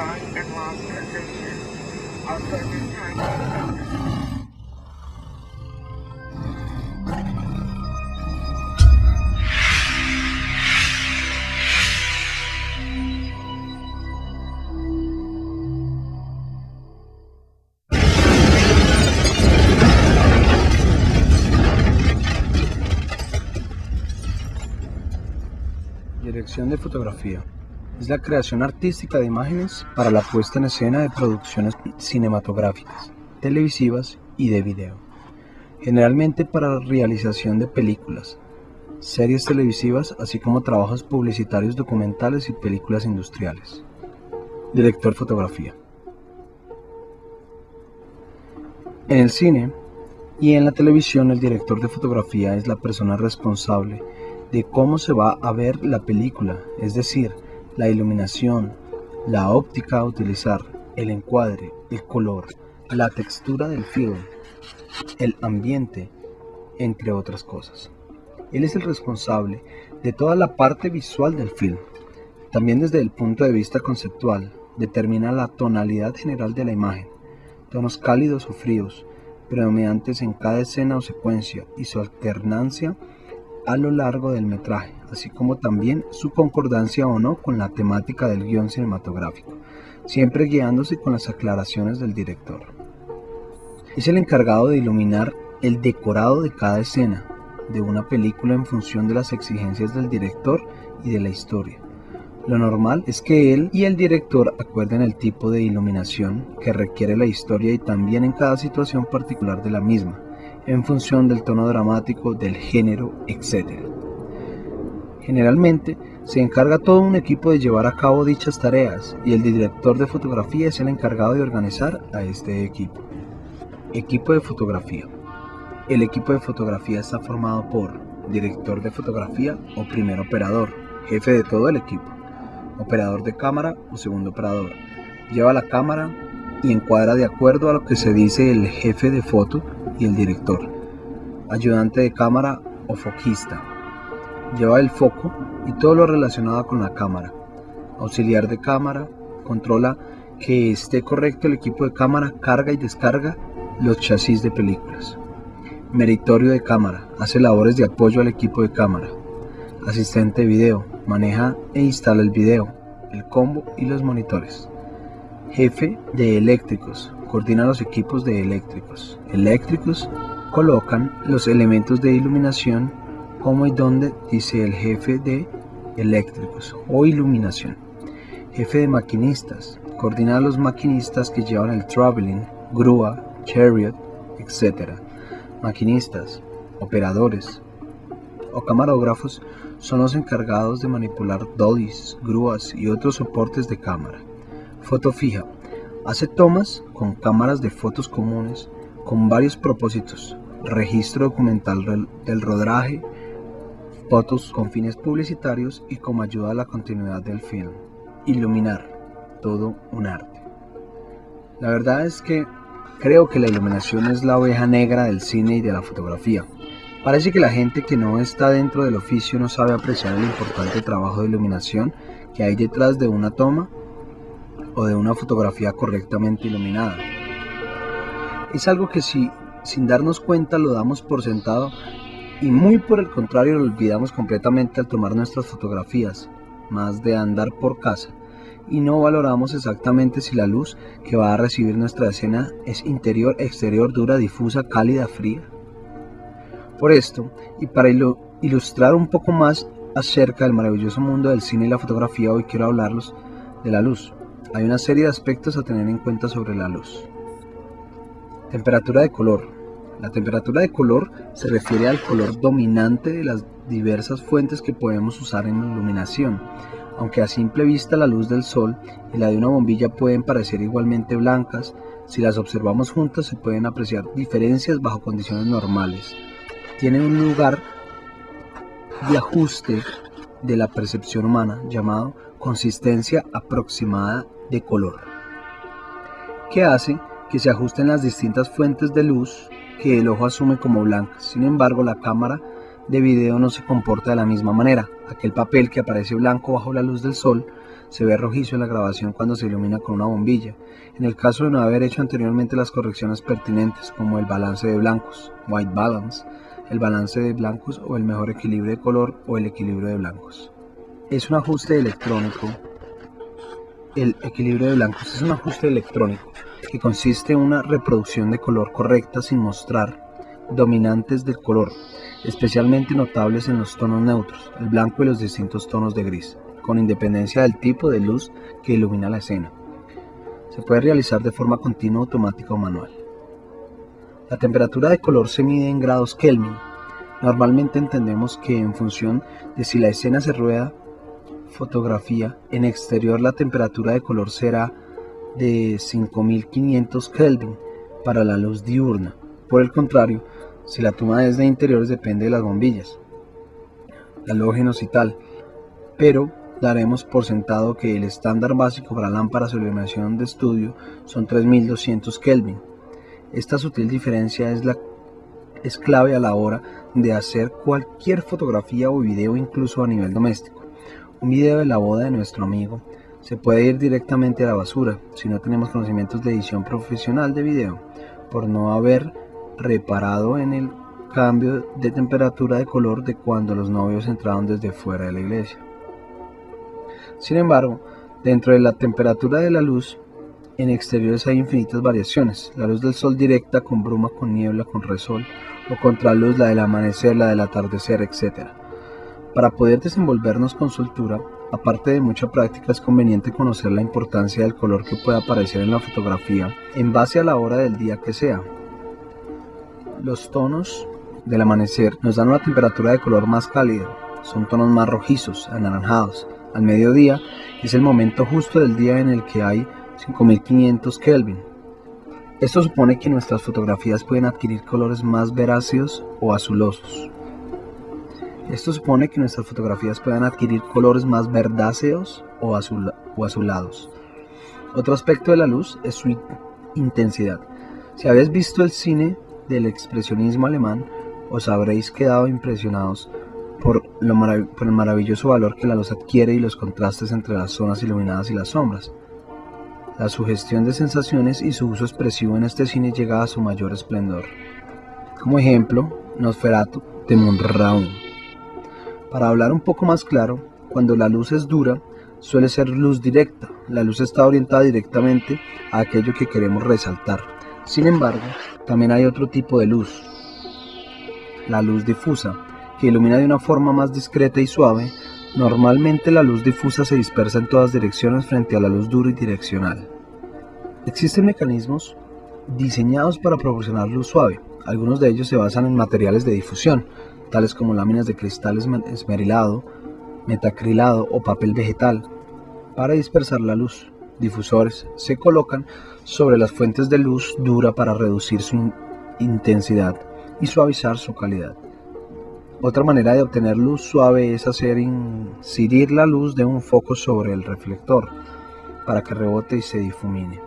lost and lost position. Also, at this time, Dirección de fotografía. Es la creación artística de imágenes para la puesta en escena de producciones cinematográficas, televisivas y de video. Generalmente para la realización de películas, series televisivas, así como trabajos publicitarios, documentales y películas industriales. Director de fotografía. En el cine y en la televisión, el director de fotografía es la persona responsable de cómo se va a ver la película, es decir, la iluminación, la óptica a utilizar, el encuadre, el color, la textura del film, el ambiente, entre otras cosas. Él es el responsable de toda la parte visual del film. También desde el punto de vista conceptual, determina la tonalidad general de la imagen, tonos cálidos o fríos, predominantes en cada escena o secuencia y su alternancia a lo largo del metraje, así como también su concordancia o no con la temática del guión cinematográfico, siempre guiándose con las aclaraciones del director. Es el encargado de iluminar el decorado de cada escena de una película en función de las exigencias del director y de la historia. Lo normal es que él y el director acuerden el tipo de iluminación que requiere la historia y también en cada situación particular de la misma, en función del tono dramático, del género, etc. Generalmente se encarga todo un equipo de llevar a cabo dichas tareas y el director de fotografía es el encargado de organizar a este equipo. Equipo de fotografía. El equipo de fotografía está formado por director de fotografía o primer operador, jefe de todo el equipo, operador de cámara o segundo operador. Lleva la cámara y encuadra de acuerdo a lo que se dice el jefe de foto y el director. Ayudante de cámara o foquista. Lleva el foco y todo lo relacionado con la cámara. Auxiliar de cámara. Controla que esté correcto el equipo de cámara, carga y descarga los chasis de películas. Meritorio de cámara. Hace labores de apoyo al equipo de cámara. Asistente de video. Maneja e instala el video, el combo y los monitores. Jefe de eléctricos. Coordina los equipos de eléctricos. Eléctricos colocan los elementos de iluminación como y donde dice el jefe de eléctricos o iluminación. Jefe de maquinistas. Coordina a los maquinistas que llevan el traveling, grúa, chariot, etc. Maquinistas, operadores o camarógrafos son los encargados de manipular dollies, grúas y otros soportes de cámara. Foto fija. Hace tomas con cámaras de fotos comunes con varios propósitos: registro documental del rodaje, fotos con fines publicitarios y como ayuda a la continuidad del film. Iluminar, todo un arte. La verdad es que creo que la iluminación es la oveja negra del cine y de la fotografía. Parece que la gente que no está dentro del oficio no sabe apreciar el importante trabajo de iluminación que hay detrás de una toma o de una fotografía correctamente iluminada. Es algo que sin darnos cuenta lo damos por sentado y muy por el contrario lo olvidamos completamente al tomar nuestras fotografías, más de andar por casa, y no valoramos exactamente si la luz que va a recibir nuestra escena es interior, exterior, dura, difusa, cálida, fría. Por esto, y para ilustrar un poco más acerca del maravilloso mundo del cine y la fotografía, hoy quiero hablarles de la luz. Hay una serie de aspectos a tener en cuenta sobre la luz. Temperatura de color. La temperatura de color se refiere al color dominante de las diversas fuentes que podemos usar en la iluminación. Aunque a simple vista la luz del sol y la de una bombilla pueden parecer igualmente blancas, si las observamos juntas se pueden apreciar diferencias bajo condiciones normales. Tiene un lugar de ajuste de la percepción humana llamado consistencia aproximada de color, que hace que se ajusten las distintas fuentes de luz que el ojo asume como blancas. Sin embargo, la cámara de video no se comporta de la misma manera. Aquel papel que aparece blanco bajo la luz del sol se ve rojizo en la grabación cuando se ilumina con una bombilla, en el caso de no haber hecho anteriormente las correcciones pertinentes, como el balance de blancos, white balance, el balance de blancos o el mejor equilibrio de color o el equilibrio de blancos. Es un ajuste electrónico. El equilibrio de blancos es un ajuste electrónico que consiste en una reproducción de color correcta sin mostrar dominantes del color, especialmente notables en los tonos neutros, el blanco y los distintos tonos de gris, con independencia del tipo de luz que ilumina la escena. Se puede realizar de forma continua, automática o manual. La temperatura de color se mide en grados Kelvin. Normalmente entendemos que en función de si la escena se rueda fotografía en exterior, la temperatura de color será de 5500 Kelvin para la luz diurna. Por el contrario, si la toma es de interiores, depende de las bombillas, halógenos y tal, pero daremos por sentado que el estándar básico para lámparas de iluminación de estudio son 3200 Kelvin. Esta sutil diferencia es clave a la hora de hacer cualquier fotografía o video, incluso a nivel doméstico. Un video de la boda de nuestro amigo se puede ir directamente a la basura si no tenemos conocimientos de edición profesional de video, por no haber reparado en el cambio de temperatura de color de cuando los novios entraron desde fuera de la iglesia. Sin embargo, dentro de la temperatura de la luz, en exteriores hay infinitas variaciones. La luz del sol directa, con bruma, con niebla, con resol, o contraluz, la del amanecer, la del atardecer, etc. Para poder desenvolvernos con soltura, aparte de mucha práctica, es conveniente conocer la importancia del color que puede aparecer en la fotografía en base a la hora del día que sea. Los tonos del amanecer nos dan una temperatura de color más cálida, son tonos más rojizos, anaranjados. Al mediodía es el momento justo del día en el que hay 5500 Kelvin. Esto supone que nuestras fotografías pueden adquirir colores más veraceos o azulosos. o azulados. Otro aspecto de la luz es su intensidad. Si habéis visto el cine del expresionismo alemán, os habréis quedado impresionados por el maravilloso valor que la luz adquiere y los contrastes entre las zonas iluminadas y las sombras. La sugestión de sensaciones y su uso expresivo en este cine llega a su mayor esplendor. Como ejemplo, Nosferatu de Monraun. Para hablar un poco más claro, cuando la luz es dura, suele ser luz directa. La luz está orientada directamente a aquello que queremos resaltar. Sin embargo, también hay otro tipo de luz, la luz difusa, que ilumina de una forma más discreta y suave. Normalmente la luz difusa se dispersa en todas direcciones frente a la luz dura y direccional. Existen mecanismos diseñados para proporcionar luz suave. Algunos de ellos se basan en materiales de difusión, tales como láminas de cristal esmerilado, metacrilado o papel vegetal. Para dispersar la luz, difusores se colocan sobre las fuentes de luz dura para reducir su intensidad y suavizar su calidad. Otra manera de obtener luz suave es hacer incidir la luz de un foco sobre el reflector para que rebote y se difumine.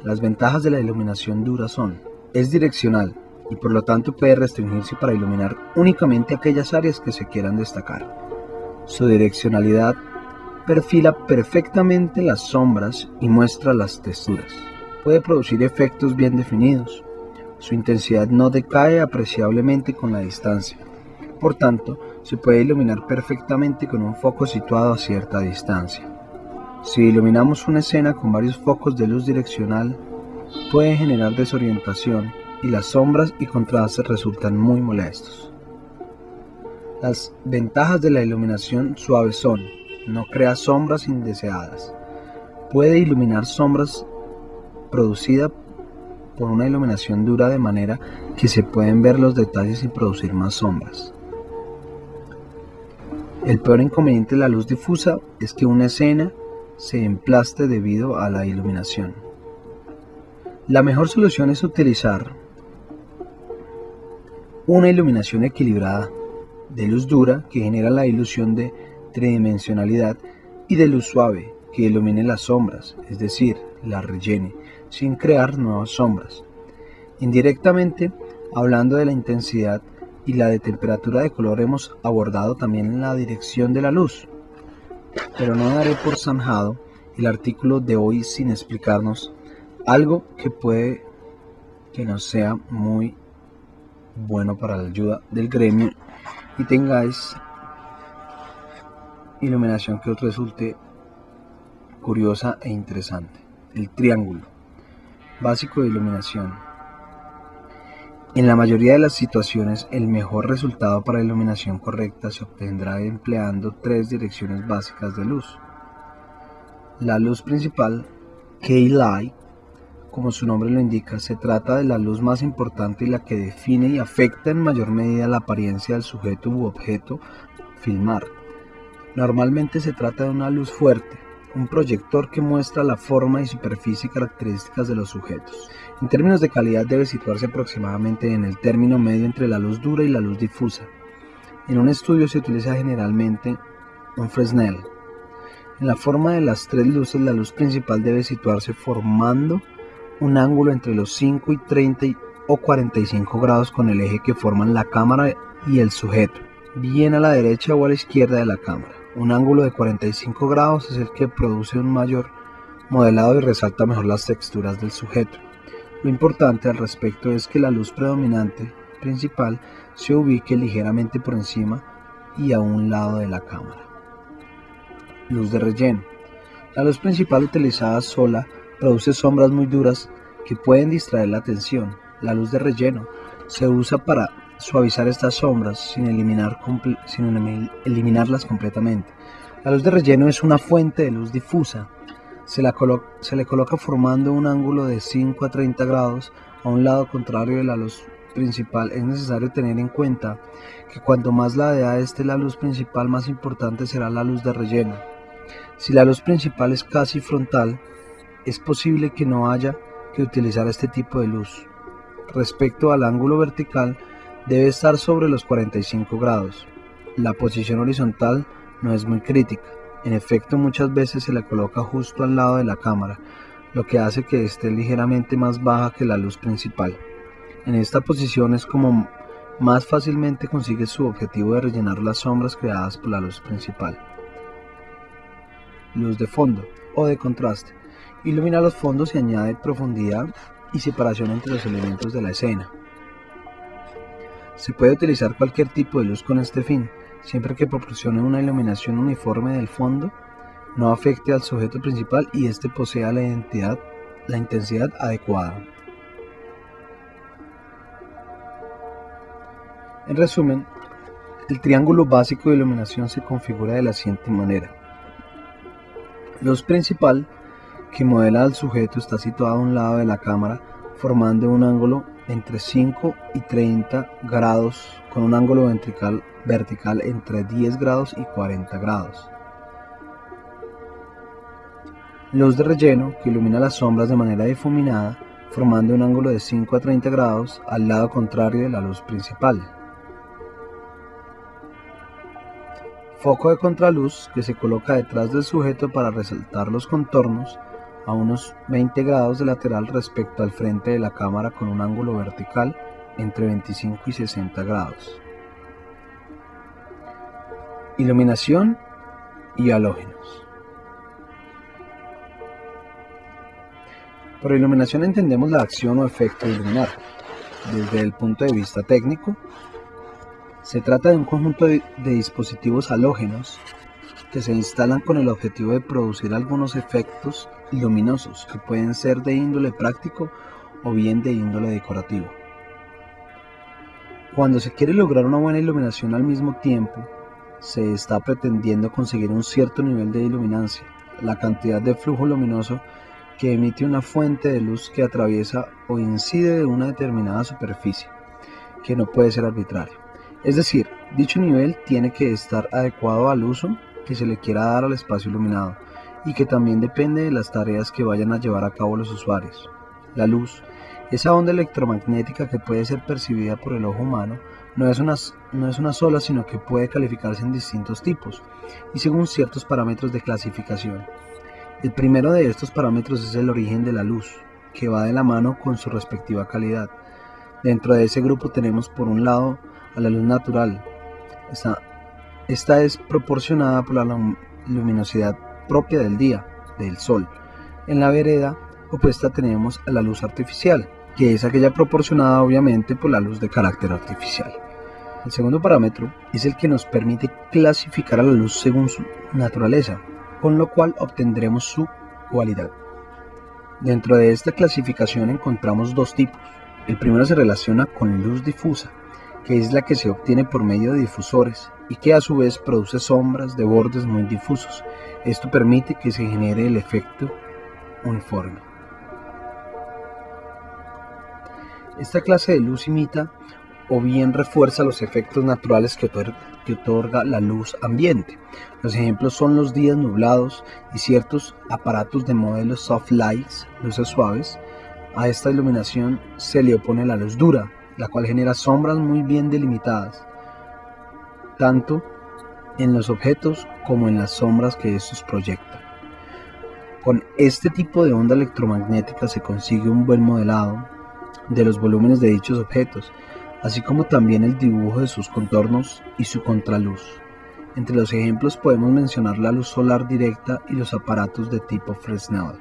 Las ventajas de la iluminación dura son: es direccional y por lo tanto puede restringirse para iluminar únicamente aquellas áreas que se quieran destacar. Su direccionalidad perfila perfectamente las sombras y muestra las texturas. Puede producir efectos bien definidos. Su intensidad no decae apreciablemente con la distancia. Por tanto, se puede iluminar perfectamente con un foco situado a cierta distancia. Si iluminamos una escena con varios focos de luz direccional, puede generar desorientación y las sombras y contrastes resultan muy molestos. Las ventajas de la iluminación suave son: no crea sombras indeseadas. Puede iluminar sombras producidas por una iluminación dura de manera que se pueden ver los detalles sin producir más sombras. El peor inconveniente de la luz difusa es que una escena se emplaste debido a la iluminación. La mejor solución es utilizar una iluminación equilibrada de luz dura, que genera la ilusión de tridimensionalidad, y de luz suave, que ilumine las sombras, es decir, las rellene, sin crear nuevas sombras. Indirectamente, hablando de la intensidad, y la de temperatura de color hemos abordado también la dirección de la luz, pero no daré por zanjado el artículo de hoy sin explicarnos algo que puede que no sea muy bueno para la ayuda del gremio y tengáis iluminación que os resulte curiosa e interesante. El triángulo básico de iluminación. En la mayoría de las situaciones, el mejor resultado para iluminación correcta se obtendrá empleando tres direcciones básicas de luz. La luz principal, Key-Light, como su nombre lo indica, se trata de la luz más importante y la que define y afecta en mayor medida la apariencia del sujeto u objeto a filmar. Normalmente se trata de una luz fuerte, un proyector que muestra la forma y superficie características de los sujetos. En términos de calidad debe situarse aproximadamente en el término medio entre la luz dura y la luz difusa. En un estudio se utiliza generalmente un Fresnel. En la forma de las tres luces, la luz principal debe situarse formando un ángulo entre los 5 y 30 o 45 grados con el eje que forman la cámara y el sujeto, bien a la derecha o a la izquierda de la cámara. Un ángulo de 45 grados es el que produce un mayor modelado y resalta mejor las texturas del sujeto. Lo importante al respecto es que la luz predominante principal se ubique ligeramente por encima y a un lado de la cámara. Luz de relleno. La luz principal utilizada sola produce sombras muy duras que pueden distraer la atención. La luz de relleno se usa para suavizar estas sombras sin eliminarlas completamente. La luz de relleno es una fuente de luz difusa. Se le coloca formando un ángulo de 5 a 30 grados a un lado contrario de la luz principal. Es necesario tener en cuenta que cuanto más ladeada esté la luz principal, más importante será la luz de relleno. Si la luz principal es casi frontal, es posible que no haya que utilizar este tipo de luz. Respecto al ángulo vertical, debe estar sobre los 45 grados. La posición horizontal no es muy crítica. En efecto, muchas veces se le coloca justo al lado de la cámara, lo que hace que esté ligeramente más baja que la luz principal. En esta posición es como más fácilmente consigue su objetivo de rellenar las sombras creadas por la luz principal. Luz de fondo o de contraste. Ilumina los fondos y añade profundidad y separación entre los elementos de la escena. Se puede utilizar cualquier tipo de luz con este fin, siempre que proporcione una iluminación uniforme del fondo, no afecte al sujeto principal y éste posea la intensidad adecuada. En resumen, el triángulo básico de iluminación se configura de la siguiente manera. Luz principal, que modela al sujeto, está situada a un lado de la cámara, formando un ángulo entre 5 y 30 grados con un ángulo vertical entre 10 grados y 40 grados. Luz de relleno, que ilumina las sombras de manera difuminada, formando un ángulo de 5 a 30 grados al lado contrario de la luz principal. Foco de contraluz, que se coloca detrás del sujeto para resaltar los contornos a unos 20 grados de lateral respecto al frente de la cámara con un ángulo vertical entre 25 y 60 grados. Iluminación y halógenos. Por iluminación entendemos la acción o efecto de iluminar. Desde el punto de vista técnico, se trata de un conjunto de dispositivos halógenos que se instalan con el objetivo de producir algunos efectos luminosos que pueden ser de índole práctico o bien de índole decorativo. Cuando se quiere lograr una buena iluminación al mismo tiempo, se está pretendiendo conseguir un cierto nivel de iluminancia, la cantidad de flujo luminoso que emite una fuente de luz que atraviesa o incide de una determinada superficie, que no puede ser arbitrario. Es decir, dicho nivel tiene que estar adecuado al uso que se le quiera dar al espacio iluminado y que también depende de las tareas que vayan a llevar a cabo los usuarios. La luz, esa onda electromagnética que puede ser percibida por el ojo humano, no es una sola, sino que puede calificarse en distintos tipos y según ciertos parámetros de clasificación. El primero de estos parámetros es el origen de la luz, que va de la mano con su respectiva calidad. Dentro de ese grupo tenemos por un lado a la luz natural. Esta es proporcionada por la luminosidad propia del día, del sol. En la vereda opuesta tenemos a la luz artificial, que es aquella proporcionada obviamente por la luz de carácter artificial. El segundo parámetro es el que nos permite clasificar a la luz según su naturaleza, con lo cual obtendremos su cualidad. Dentro de esta clasificación encontramos dos tipos. El primero se relaciona con luz difusa, que es la que se obtiene por medio de difusores y que a su vez produce sombras de bordes muy difusos. Esto permite que se genere el efecto uniforme. Esta clase de luz imita o bien refuerza los efectos naturales que otorga la luz ambiente. Los ejemplos son los días nublados y ciertos aparatos de modelos soft lights, luces suaves. A esta iluminación se le opone la luz dura, la cual genera sombras muy bien delimitadas, tanto en los objetos como en las sombras que estos proyectan. Con este tipo de onda electromagnética se consigue un buen modelado de los volúmenes de dichos objetos, así como también el dibujo de sus contornos y su contraluz. Entre los ejemplos podemos mencionar la luz solar directa y los aparatos de tipo Fresnel.